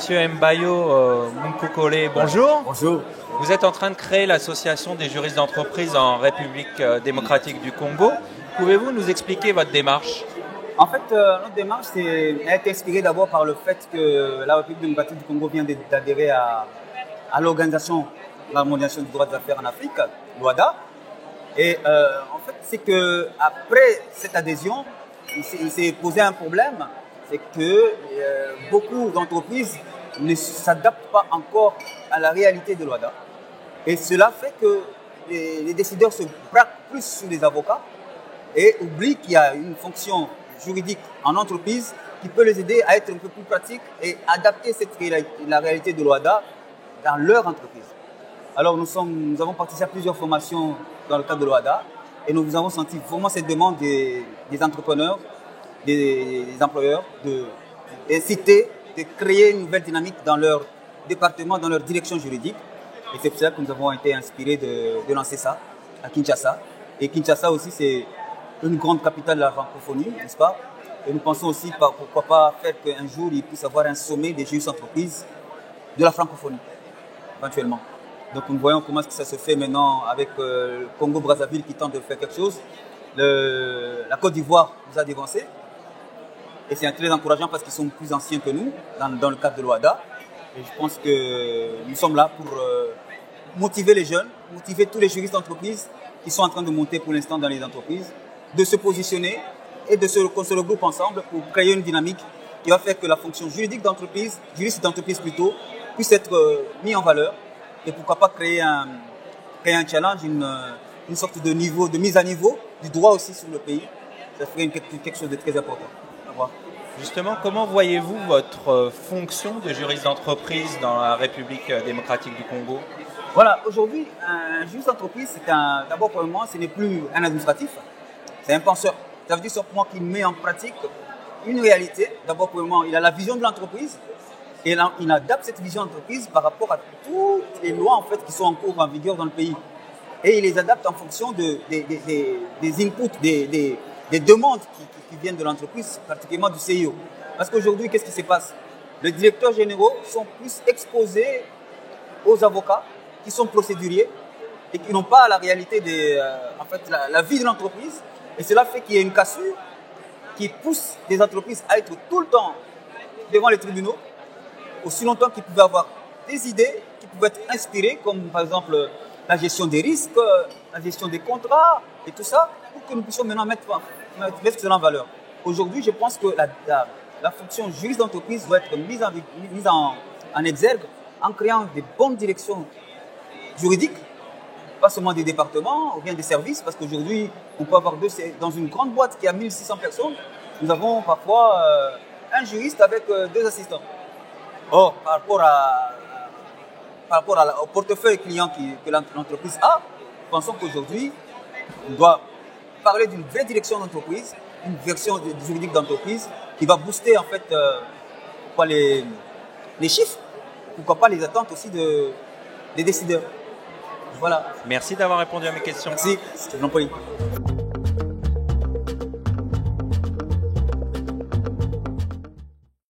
Monsieur Mbayo Munkokole, bonjour. Bonjour. Vous êtes en train de créer l'association des juristes d'entreprise en République démocratique du Congo. Pouvez-vous nous expliquer votre démarche? En fait, notre démarche a été inspirée d'abord par le fait que la République démocratique du Congo vient d'adhérer à l'Organisation de l'harmonisation du droit des affaires en Afrique, l'OHADA. Et en fait, c'est qu'après cette adhésion, il s'est posé un problème, c'est que beaucoup d'entreprises ne s'adaptent pas encore à la réalité de l'OHADA. Et cela fait que les décideurs se braquent plus sur les avocats et oublient qu'il y a une fonction juridique en entreprise qui peut les aider à être un peu plus pratiques et adapter la réalité de l'OHADA dans leur entreprise. Alors nous avons participé à plusieurs formations dans le cadre de l'OHADA et nous avons senti vraiment cette demande des entrepreneurs, des employeurs d'inciter, de créer une nouvelle dynamique dans leur département, dans leur direction juridique. Et c'est pour ça que nous avons été inspirés de lancer ça à Kinshasa. Et Kinshasa aussi, c'est une grande capitale de la francophonie, n'est-ce pas? Et nous pensons aussi, pourquoi pas faire qu'un jour, il puisse avoir un sommet des juristes d'entreprise de la francophonie, éventuellement. Donc nous voyons comment ça se fait maintenant avec le Congo-Brazzaville qui tente de faire quelque chose. La Côte d'Ivoire nous a dévancé. Et c'est très encourageant parce qu'ils sont plus anciens que nous dans le cadre de l'OHADA. Et je pense que nous sommes là pour motiver les jeunes, motiver tous les juristes d'entreprise qui sont en train de monter pour l'instant dans les entreprises, de se positionner et qu'on se regroupe ensemble pour créer une dynamique qui va faire que la fonction juridique d'entreprise, juriste d'entreprise plutôt, puisse être mise en valeur. Et pourquoi pas créer un challenge, une sorte de mise à niveau du droit aussi sur le pays. Ça ferait quelque chose de très important. Justement, comment voyez-vous votre fonction de juriste d'entreprise dans la République démocratique du Congo? Voilà, aujourd'hui, un juriste d'entreprise, d'abord pour le moment, ce n'est plus un administratif, c'est un penseur. Ça veut dire simplement qu'il met en pratique une réalité. D'abord pour le moment, il a la vision de l'entreprise et il adapte cette vision d'entreprise par rapport à toutes les lois en fait, qui sont en cours, en vigueur dans le pays. Et il les adapte en fonction des inputs, des demandes qui viennent de l'entreprise, particulièrement du CIO. Parce qu'aujourd'hui, qu'est-ce qui se passe? Les directeurs généraux sont plus exposés aux avocats qui sont procéduriers et qui n'ont pas la réalité la vie de l'entreprise. Et cela fait qu'il y a une cassure qui pousse les entreprises à être tout le temps devant les tribunaux, aussi longtemps qu'ils pouvaient avoir des idées qui pouvaient être inspirées, comme par exemple la gestion des risques, la gestion des contrats et tout ça, pour que nous puissions maintenant mettre cela en valeur. Aujourd'hui, je pense que la fonction juriste d'entreprise doit être mise en exergue en créant des bonnes directions juridiques, pas seulement des départements ou bien des services, parce qu'aujourd'hui, on peut avoir dans une grande boîte qui a 1600 personnes, nous avons parfois un juriste avec 2 assistants. Or, par rapport au portefeuille client que l'entreprise a, nous pensons qu'aujourd'hui, on doit parler d'une vraie direction d'entreprise, une version juridique d'entreprise qui va booster en fait les chiffres, pourquoi pas les attentes aussi des décideurs. Voilà. Merci d'avoir répondu à mes questions. Merci, c'était Jean-Paul.